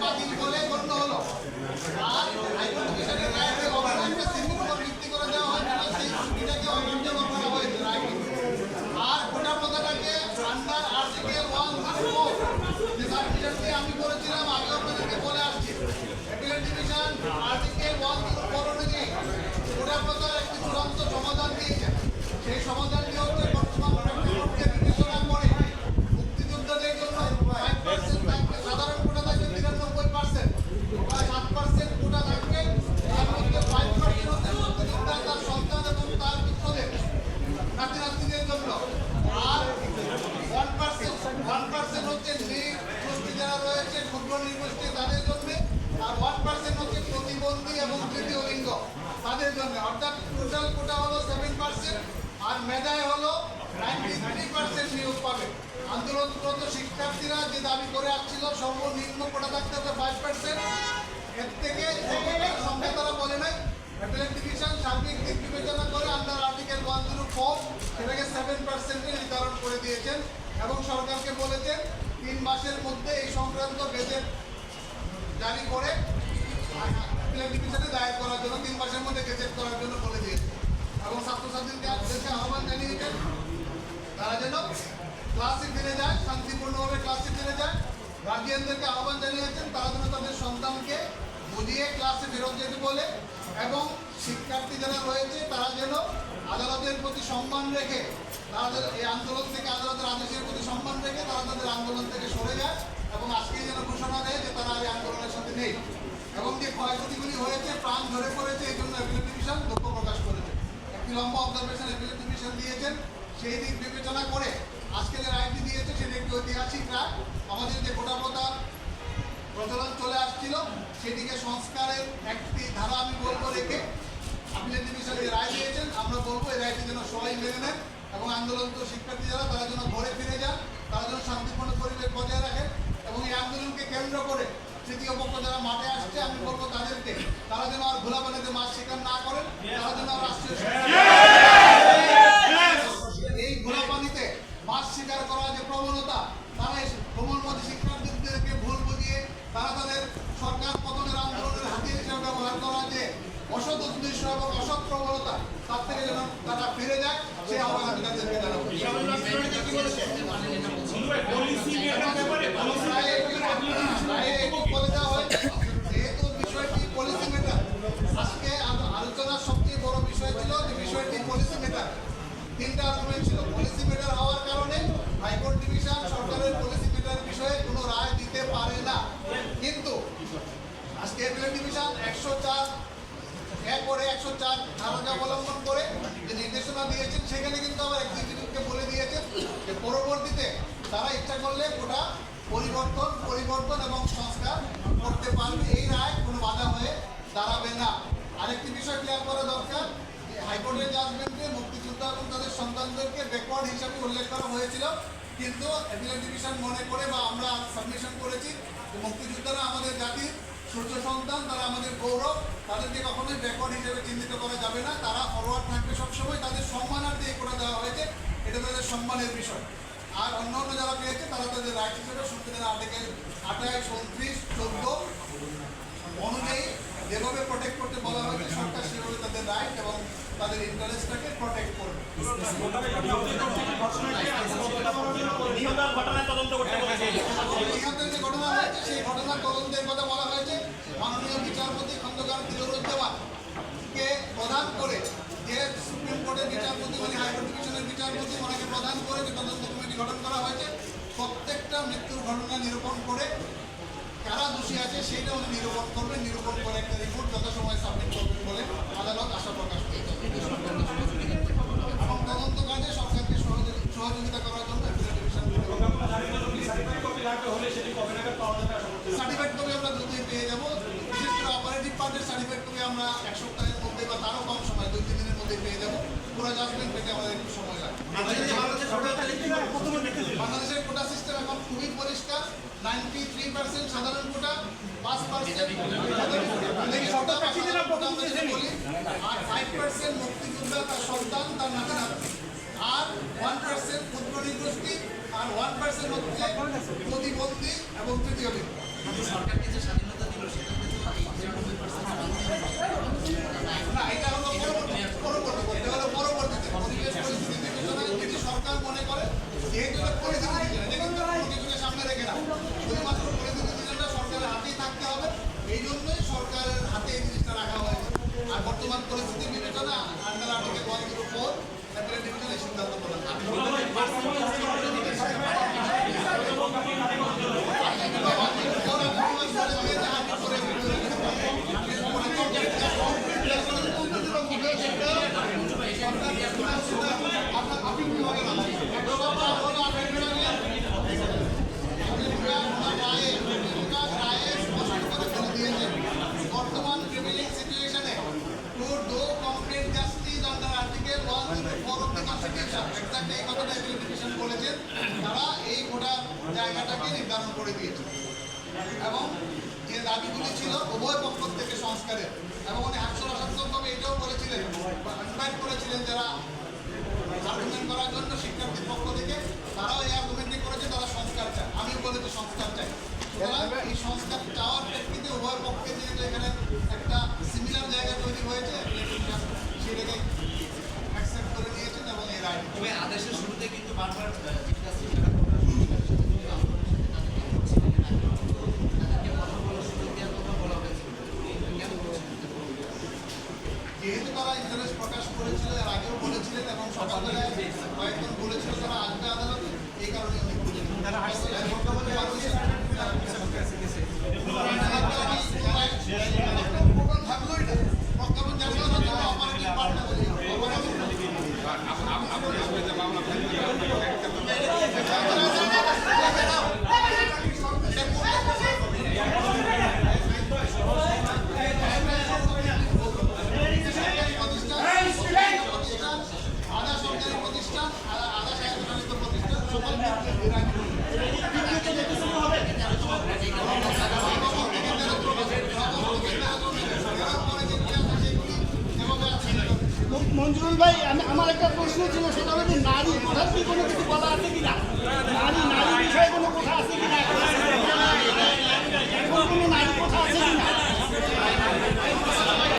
বাতিল বলে গণ্য হলো। আর হাইকোর্ট ডিভিশনের রায়কে অবমাননা সিম্বল উপর ভিত্তি করে দেওয়া হয়েছিল, সেই ছুটিটাকে অগ্রাহ্য করা হয়েছে রায়কে। আর গোটা কথাটাকে আন্ডার আর্টিকেল 104 যে সার্টিফিকেটটি আমি বলেছিলাম আগে আপনাদেরকে বলে আসছি, অ্যাপিলেট ডিভিশন আর্টিকেল 104 অনুযায়ী গোটা কথার একটি চূড়ান্ত সমাধান দিয়েছে। সেই সমাধানটি হচ্ছে বর্তমান প্রেক্ষাপটকে বিবেচনা করে মুক্তিযোদ্ধাদের জন্য 5% থাকবে, সাধারণ কোটা থাকবে 93%, 7% কোটা থাকবে, তার মধ্যে 5% হচ্ছে মুক্তিযোদ্ধা, তার সন্তান এবং তার পুত্রদের নাতি-নাতনিদের জন্য। আর 1% হচ্ছে নৃগোষ্ঠী যারা রয়েছে, ক্ষুদ্র নৃগোষ্ঠী তাদের জন্য। আর 1% হচ্ছে প্রতিবন্ধী এবং তৃতীয় লিঙ্গ তাদের জন্য। অর্থাৎ টোটাল কোটা হলো 7%, আর মেধায় হলো 93% নিয়োগ পাবে। আন্দোলনরত শিক্ষার্থীরা যে দাবি করে আসছিল সর্বনিম্ন কোটা থাকতে হবে 5%, এর থেকে সংখ্যা তারা বলে নাই। অ্যাপিলেট ডিভিশন সার্বিক দিক বিবেচনা করে আন্ডার আর্টিকেল 104 সেটাকে 7% নির্ধারণ করে দিয়েছেন এবং সরকারকে বলেছেন 3 মাসের মধ্যে এই সংক্রান্ত গেজেট জারি করে অ্যাপিলেট ডিভিশনে দায়ের করার জন্য 3 মাসের মধ্যে গেজেট করার জন্য বলে দিয়েছে। এবং ছাত্রছাত্রীদেরকে আহ্বান জানিয়েছেন তারা যেন ক্লাসে ফিরে যায়, শান্তিপূর্ণভাবে ক্লাসে ফিরে যায়। গার্জিয়ানদেরকে আহ্বান জানিয়েছেন তারা যেন তাদের সন্তানকে বুঝিয়ে ক্লাসে ফেরত যেতে বলে, এবং শিক্ষার্থী যারা রয়েছে তারা যেন আদালতের প্রতি সম্মান রেখে, তারা এই আন্দোলন থেকে আদালতের আদেশের প্রতি সম্মান রেখে তারা তাদের আন্দোলন থেকে সরে যায় এবং আজকে যেন ঘোষণা দেয় যে তারা এই আন্দোলনের সাথে নেই। এবং যে ক্ষয়ক্ষতিগুলি হয়েছে, প্রাণ ঝরে পড়েছে, এই জন্য অ্যাপিলেট ডিভিশন দুঃখ প্রকাশ করেছে। একটি লম্বা অবজারভেশন অ্যাপিলেট ডিভিশন দিয়েছেন, সেই দিক বিবেচনা করে আজকে যে রায়টি দিয়েছে সেটি একটি ঐতিহাসিক রায়। আমাদের যে গোটা প্রথার প্রচলন চলে আসছিল সেটিকে সংস্কারের একটি ধারা আমি বলবো রেখে অ্যাপিলেট ডিভিশন যে রায় দিয়েছেন, আমরা বলবো এই রায়টি যেন সবাই মেনে নেন এবং আন্দোলনরত শিক্ষার্থী যারা তারা যেন ঘরে ফিরে যান, তারা যেন শান্তিপূর্ণ পরিবেশ বজায় রাখেন। এবং এই আন্দোলনকে কেন্দ্র করে তৃতীয় পক্ষ যারা মাঠে আসছে আমি বলবো তাদেরকে তারা যেন আর ভোলা পানিতে মাছ শিকার না করেন, তারা যেন রাষ্ট্রীয় এই ভোলা পানিতে মাছ শিকার করার যে প্রবণতা, তারা কোমলমতি শিক্ষার্থীদেরকে ভুল বুঝিয়ে তারা তাদের সরকার পতনের আন্দোলনের হাতিয়ার হিসেবে ব্যবহার করা যে অসৎ উদ্দেশ্য এবং অসৎ প্রবণতা, তার থেকে যেন তারা ফিরে যায় সেই আহ্বান আমি তাদেরকে জানাবো। যেহেতু বিষয়টি পলিসি মেটার, আজকে আলোচনার সবচেয়ে বড় বিষয় ছিল যে বিষয়টি পলিসি মেটার। 3টা আর্গুমেন্ট ছিল। পলিসি মেটার হওয়ার কারণে হাইকোর্ট ডিভিশন সরকারের পলিসি মেটার বিষয়ে কোনো রায় দিতে পারে না। কিন্তু আজকে অ্যাপিলেট ডিভিশন 104 ধারা অবলম্বন করে যে নির্দেশনা দিয়েছেন, সেখানে কিন্তু আবার এক্সিকিউটিভকে বলে দিয়েছেন যে পরবর্তীতে তারা ইচ্ছা করলে কোটা পরিবর্তন এবং সংস্কার করতে পারবে। এই রায় কোনো বাধা হয়ে দাঁড়াবে না। আরেকটি বিষয় ক্লিয়ার করা দরকার, হাইকোর্টের জাজমেন্টে মুক্তিযোদ্ধা এবং তাদের সন্তানদেরকে ব্যাকওয়ার্ড হিসাবে উল্লেখ করা হয়েছিল, কিন্তু অ্যাপিলেট ডিভিশন মনে করে বা আমরা সাবমিশন করেছি যে মুক্তিযোদ্ধারা আমাদের জাতির সূর্য সন্তান, তারা আমাদের গৌরব, তাদেরকে কখনোই ব্যাকওয়ার্ড হিসেবে চিহ্নিত করা যাবে না। তারা ফরওয়ার্ড থাকবে সবসময়, তাদের সম্মানার্থে করে দেওয়া হয়েছে, এটা তাদের সম্মানের বিষয়। আর অন্য যারা পেয়েছে তারা তাদের রাইট হিসেবে সংবিধানের আর্টিকেল 28, 29, 14 অনুযায়ী যেভাবে প্রোটেক্ট করতে বলা হয়েছে সরকার সেভাবে তাদের রাইট এবং তাদের ইন্টারেস্টটাকে প্রোটেক্ট করবে। নিহতের যে ঘটনা হয়েছে সেই ঘটনার তদন্তের কথা বলা হয়েছে। মাননীয় বিচারপতি খন্দকার ফিরোজুজ্জামানকে প্রদান করে যে সুপ্রিম কোর্টের বিচারপতি মানে হাইকোর্ট ডিভিশনের বিচারপতি ওনাকে প্রদান করে যে তদন্ত কমিটি গঠন করা হয়েছে, প্রত্যেকটা মৃত্যুর ঘটনা নিরূপণ করে কারা দোষী আছে সেইটা উনি নিরূপণ করবেন, নিরূপণ করে একটা রিপোর্ট যথাসময়ে সাবমিট করবেন বলে আদালত আশা প্রকাশ করেছে। এবং তদন্ত কাজে সরকারকে সহযোগিতা করার জন্য সার্টিফিকেট কপি আমরা দ্রুতই পেয়ে যাবো। বিশেষ করে অপারেটিভ পার্টের সার্টিফিকেট কপি আমরা 1 সপ্তাহের মধ্যে বা তারও কম সময় 2-3 দিনের মধ্যে পেয়ে যাবো। পুরো জাজমেন্ট পেতে আমাদের একটু সময় লাগে। বাংলাদেশের কোটা সিস্টেম এখন খুবই পরিষ্কার। 93% সাধারণ কোটা, 5% আর 5% মুক্তিযোদ্ধা তার সন্তান তার নাতি-নাতনি, আর 1% ক্ষুদ্র নৃগোষ্ঠী, আর 1% হচ্ছে প্রতিবন্ধী এবং তৃতীয় লিঙ্গ। সরকারকে যে স্বাধীনতা দিল সেটা কিন্তু না, এটা হলো পরবর্তীতে পরিবেশ পরিস্থিতি বিবেচনায় যদি সরকার মনে করে যেহেতু এটা পরিস্থিতি বিবেচনা, এটা কিন্তু কোনো কিছুকে সামনে রেখে না, শুধুমাত্র পরিস্থিতি বিবেচনাটা সরকারের হাতেই থাকতে হবে, এই জন্যই সরকারের হাতে এই জিনিসটা রাখা হয়েছে। আর বর্তমান পরিস্থিতি বিবেচনা আন্ডার আর্টিকেল 104 অ্যাপিলেট ডিভিশনের সিদ্ধান্ত প্রদান বর্তমান প্রিভেইলিং সিচুয়েশনে to do complete justice under article 104 of the constitution, exactly এই কথাটা অ্যাপ্লিকেশন বলেছেন, তারা এই গোটা জায়গাটাকে নির্ধারণ করে দিয়েছে এবং যে দাবিগুলি ছিল উভয় পক্ষ থেকে সংস্কারের, এবং উনি হাস্যরসাত্মকভাবে এটাও বলেছিলেন, ইনভাইট করেছিলেন যারা আর্গুমেন্ট করার জন্য শিক্ষার্থীর পক্ষ থেকে, তারাও এই আর্গুমেন্টই করেছে তারা সংস্কার চায়, আমিও বলেছি সংস্কার চাই। সুতরাং এই সংস্কার চাওয়ার প্রেক্ষিতে উভয় পক্ষে যেহেতু এখানে একটা সিমিলার জায়গা তৈরি হয়েছে, সেটাকে অ্যাকসেপ্ট করে নিয়েছেন এবং এই রায়। তবে আদেশের শুরুতে কিন্তু বারবার যেহেতু তারা ইন্টারেস্ট প্রকাশ করেছিল, এর আগেও বলেছিলেন এবং সকালবেলায় কয়েকজন বলেছিল তারা আসবে আদালতে, এই কারণে উনি থাকলো এটা প্রজ্ঞাপন জারি করার জন্য অপারেটিভ পার্টনার আধা সরকারি প্রতিষ্ঠান আধা স্বায়ত্তশাসিত প্রতিষ্ঠান সকল মঞ্জুরুল ভাই, আমার একটা প্রশ্ন ছিল, সেটা হলো যে নারী ভোটার কি কোনো কিছু বলা